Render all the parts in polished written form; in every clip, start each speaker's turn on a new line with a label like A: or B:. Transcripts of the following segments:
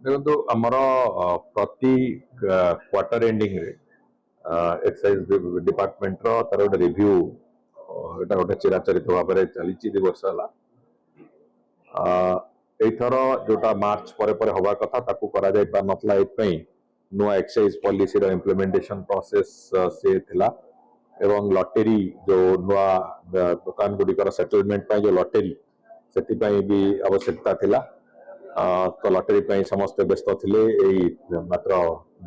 A: देखो आमर प्रति क्वार्टर एंडिंग रे एक्साइज डिपार्टमेंट रो तार गोटे रिव्यू एटा गोटे चिराचरित भाव में चली वर्ष है एथर जोटा मार्च पर हवा कथा ताकू करा जाय पार नथला एतपई नुआ एक्साइज पॉलिसी रो इम्प्लीमेंटेशन प्रोसेस से थिला एवं लॉटरी जो नुआ दुकान गुडिकर सेटलमेंट पाई जो लॉटरी सेति पाई भी आवश्यकता थिला तो लॉटरी पाई समस्त व्यस्त थिले एई मात्र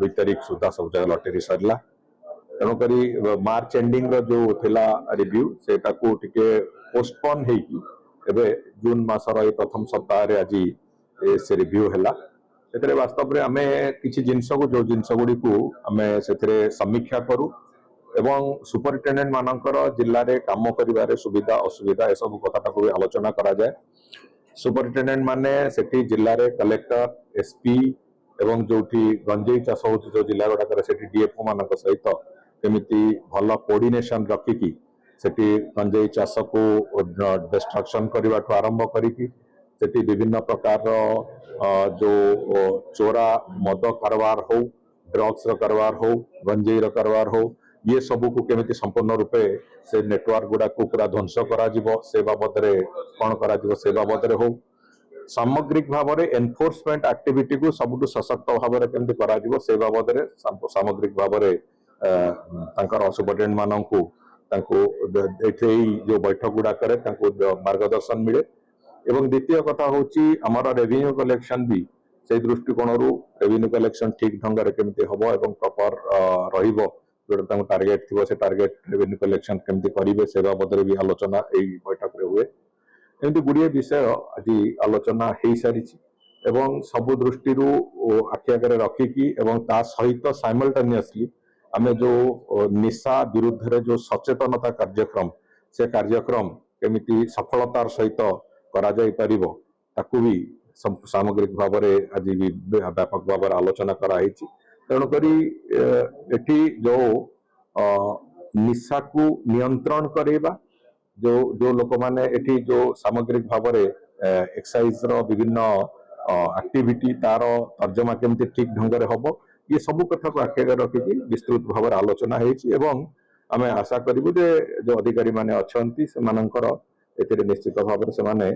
A: 2 तारिख सुधा सब जगह लॉटरी सरला तेणुक मार्च एंडिंग रो जो थिला रिव्यू सेटा को टिके पोस्टपोन हेकी एबे जून मासर प्रथम सप्ताह रे आज से रिव्यू हैला सेतरे वास्तव रे आमे किछि जिंस को जो जिंस गुडी को आमे सेतरे समीक्षा करू एवं सुपरिटेंडेंट मानकर जिल्ला रे काम करिवारे सुविधा असुविधा ए सब कथा को आलोचना करा जाय सुपरिटेंडेंट माने सेठी जिल्ला रे कलेक्टर एसपी एवं जोठी गंजेई चाष हो जो जिल्ला गुडाकर सेठी डीएफओ मानक सहित केमिति भल कोऑर्डिनेशन रखिकी सेठी गंजेई चाष को डिस्ट्रक्शन करने आरंभ करिकी सेठी विभिन्न प्रकार जो चोरा मद कारबार हो ड्रग्स रो कारबार हो गंजेई रो कारबार हो ये सबू को केमिति संपूर्ण रूपे से नेटवर्क गुडा को पूरा ध्वंस करा जिवो से बाबद रे कोन करा जिवो से बाबद रे हो सामग्रिक भाव में एनफोर्समेंट एक्टिविटी को सबुठ सशक्त भाव में केमती करा जिवो से बाबद रे सामग्रिक भाव में तांकर सुपरिटेंडेंट माननकु जो बैठक गुड़ा करे मार्गदर्शन मिले एवं द्वितीय कथा होची हमारा रेवेन्यू कलेक्शन भी से दृष्टिकोण रेवेन्यू कलेक्शन ठीक ढंग रे केमती हबो एवं प्रॉपर रहिबो जोटा टार्गेट थी से टार्गेट रेवेन्यू कलेक्शन केमती करिवे से बाबद रे भी आलोचना एई बैठक रे हुए एमती गुड़िए विषय आज आलोचना हो सारी एवं सबु दृष्टि आखि आगे रखिकी एवं ता सहित साइमल्टेनियसली आमे जो निशा विरुद्ध रे जो सचेतनता कार्यक्रम से कार्यक्रम केमिति सफलतार सहित करा जाय परिबो ताकू भी सामग्रिक भाव में आज भी व्यापक भाव में आलोचना कराई तेणुकरी एठी जो निशा को नियंत्रण करेबा जो जो लोक माने एठी जो सामग्रिक भाव में एक्साइज रो विभिन्न एक्टिविटी तार तर्जमा केमती ठीक ढंग रे हबो ये सबू कथा को आखे रखिकी विस्तृत भाव में आलोचना होती आम आशा करूँ जो अधिकारी माने अच्छी से निश्चित भाव से माने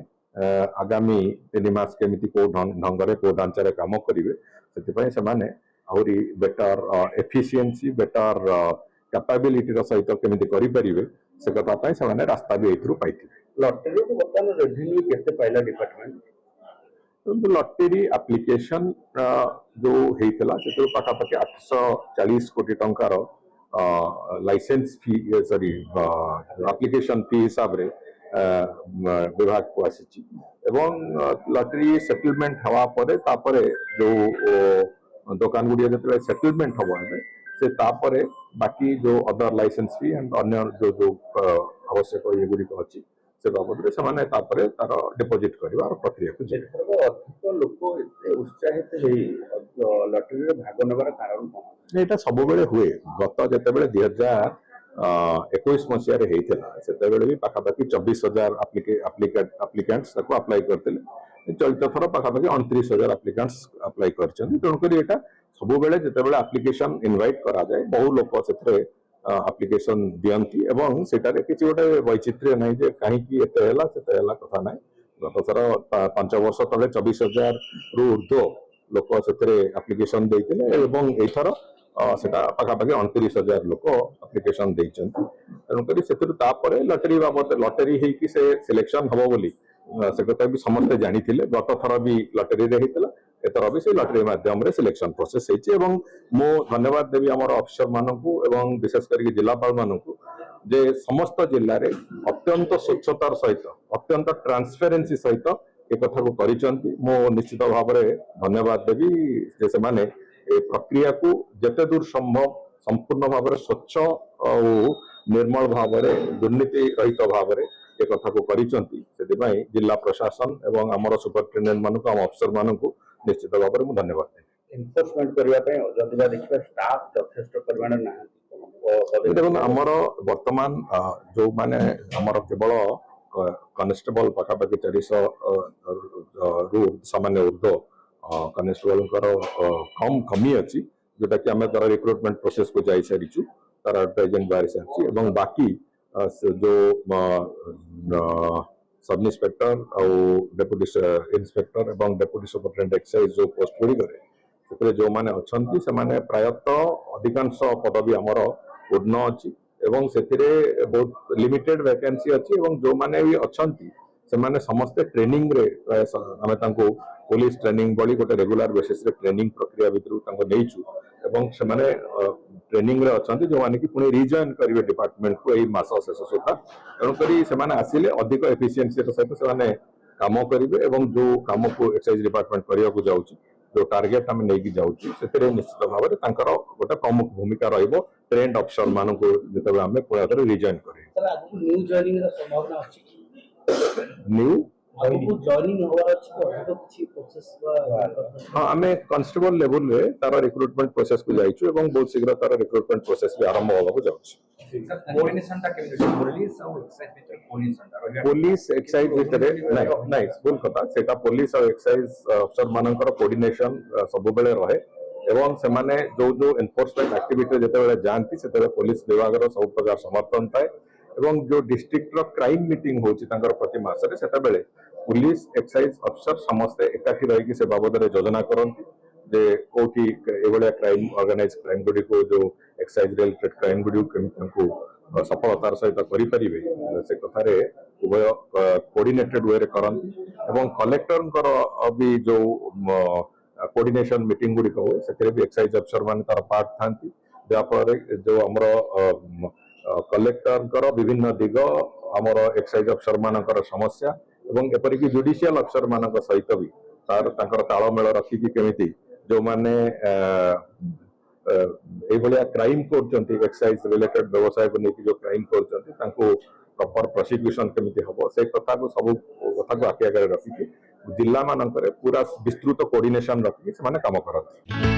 A: आगामी 3 मास केमिति को ढंग रे को ढांचारे काम करेंगे से माने आहुरी बेटर एफिशिएंसी बेटर कैपेबिलिटी सहित केमिति करि परिबे से कथा पई से माने रास्ता भी एथरु पाइथिबे
B: लॉटरी को बर्तमान रेवेन्यू केते पाइला डिपार्टमेंट
A: तो लॉटरी एप्लिकेशन जो हेतला से पाखापाखि 840 कोटी टंकार लाइसेंस फी सॉरी एप्लिकेशन फी हिसाब रे विभाग को आसी एवं लॉटरी सेटलमेंट हवा परे तापरे जो दुकान गुड़िया जो सेटलमेंट हवा है से तापरे बाकी जो अदर लाइसेंस फी एंड अन्य जो जो आवश्यक ये गुड़ी अच्छी से बाबद से माने तापरे तार डिपॉजिट करबा प्रक्रिया को
B: अधिक लोक एते उत्साहित हेई लॉटरी रे भाग नेबार कारण कोन
A: एटा सब बेले हुए गत जते बेले 2021 मसिया रे हेइथिला सेते बेले भी पाखापाखि 24,000 एप्लिकेंट्स ताको अप्लाई करथिले चलित थर पाखापाखि 29,000 एप्लिकेंट्स अप्लाई करछन तेणुकरी एटा सब बेले जते बेले एप्लिकेशन इनवाइट करा जाए बहु लोक सेतरे एप्लिकेशन दियंती एवं सेटारे किछि गोटे वैचित्र्य नै जे काहे कि एते हैला सेते हैला कथा नै गत थर 5 वर्ष तले 24,000 रु ऊर्ध्व लोक सेतरे एप्लिकेशन देइतिले एवं एथर सेटा पाखापाखि 29,000 लोक एप्लिकेशन देइछन तेणुकरी सेतु तापरे लॉटरी बाबद लॉटरी हेई कि से सिलेक्शन हबो बोली से कथा भी समस्त जानी थिले गत थर भी लॉटरी रे हेतला एतर भी से लॉटरी माध्यम रे सिलेक्शन प्रोसेस हेछि एवं मो धन्यवाद देवी हमर अफसर मानकु एवं विशेष करके जिलापाल मानकु जे समस्त जिल्ला रे अत्यंत स्वच्छतार सहित अत्यंत ट्रांसपेरेंसी सहित ए कथा को करिसंती मो निश्चित भाव रे धन्यवाद देवी जे से माने ए प्रक्रिया को जते दूर संभव संपूर्ण भाव में स्वच्छ और निर्मल भाव में दुर्नीति रहित भाव में एक कथा को करिसंती सेतिबाई जिला प्रशासन एवं हमर सुपरिटेंडेंट मानकु हम अफसर मानकु निश्चित भाव में धन्यवाद देबी
B: एनफोर्समेंट करबा पय जदिबा देखिबा स्टाफ यथेष्ट परिमाण ना
A: देखो आमर वर्तमान जो माने आमर केवल कनेस्टेबल पाखापाखि 400 रु सामान्य ऊर्ध्व कनेस्टेबल कम कमी अच्छी जोटा कि आम तार रिक्रुटमेंट प्रोसेस को जाई सारी तार एडवर्टाइजमेंट बाहरी सारी और बाकी जो सब इन्स्पेक्टर और डेपुटी इन्स्पेक्टर और डेपुटी सुपरिटेडेंट एक्साइज जो पोस्ट गुड़िक जो मैंने अच्छा से प्रायतः अधिकांश पदवी आमर पूर्ण अच्छी एवं से बहुत लिमिटेड वैकेंसी अच्छी जो मैंने भी अच्छा से माने समस्ते ट्रेनिंग रे आमे तांको पुलिस ट्रेनिंग बड़ी गोटे रेगुलर बेसिस रे ट्रेनिंग प्रक्रिया भितर तांको नेइछु एवं से माने ट्रेनिंग रे अछंती जो माने कि पुणे रिजॉइन करिवे डिपार्टमेंट को एई मास शेष सुधा तेणु करी से माने आसिले अधिक एफिशिएंसी रे सहित से माने काम करिवे एवं जो काम को एक्साइज डिपार्टमेंट करिया को जाउची जो टार्गेट आम नहीं जाऊँ से निश्चित भाव में गोटे प्रमुख भूमिका रही ट्रेंड अफसर मान को जो आम पुणे रिजॉइन न्यू हाँ आम कॉन्स्टेबल लेवल रे तार रिक्रुटमेंट प्रोसेस को जाइछु एवं बहुत शीघ्र तार रिक्रुटमेंट प्रोसेस भी आरंभ होगा जाउछि पुलिस एक्साइज भितर नहीं भूल कथा सेटा पुलिस और एक्साइज अफसर मानकर कोऑर्डिनेशन सब बेले रहे एवं से माने जो एनफोर्समेंट एक्टिविटी जेते जाती से पुलिस विभाग सब प्रकार समर्थन थाए एवं जो डिस्ट्रिक्ट क्राइम मीटिंग होची तांकर प्रति मासरे सेटा बेले पुलिस एक्साइज अफसर समस्ते एकाठी रही से बाबद योजना करती जे कोठी एभलिया क्राइम ऑर्गेनाइज क्राइम गुडी को जो एक्साइज रिलेटेड क्राइम गुडी को सफलतार सहित करें से कथार उभय कोऑर्डिनेटेड वे करती एवं कलेक्टर भी जो कोऑर्डिनेशन मीटिंग गुडी हुए से भी एक्साइज अफसर मान तार पार्ट था जहाँफल जो आमर कलेक्टर विभिन्न दिग आमर एक्साइज अफसर मानकर समस्या एवं एपरिक जुडिशियल अफसर मान सहित भी तार तालमेल रखिकी केमिति जो माने क्राइम कर एक्साइज रिलेटेड व्यवसाय को लेकिन जो क्राइम कर प्रॉपर प्रोसिक्यूशन केमिति हम से कथा को सब कथा को आखि आगे रखिकी जिला मानक पूरा विस्तृत कोऑर्डिनेशन रखिकी से काम करती।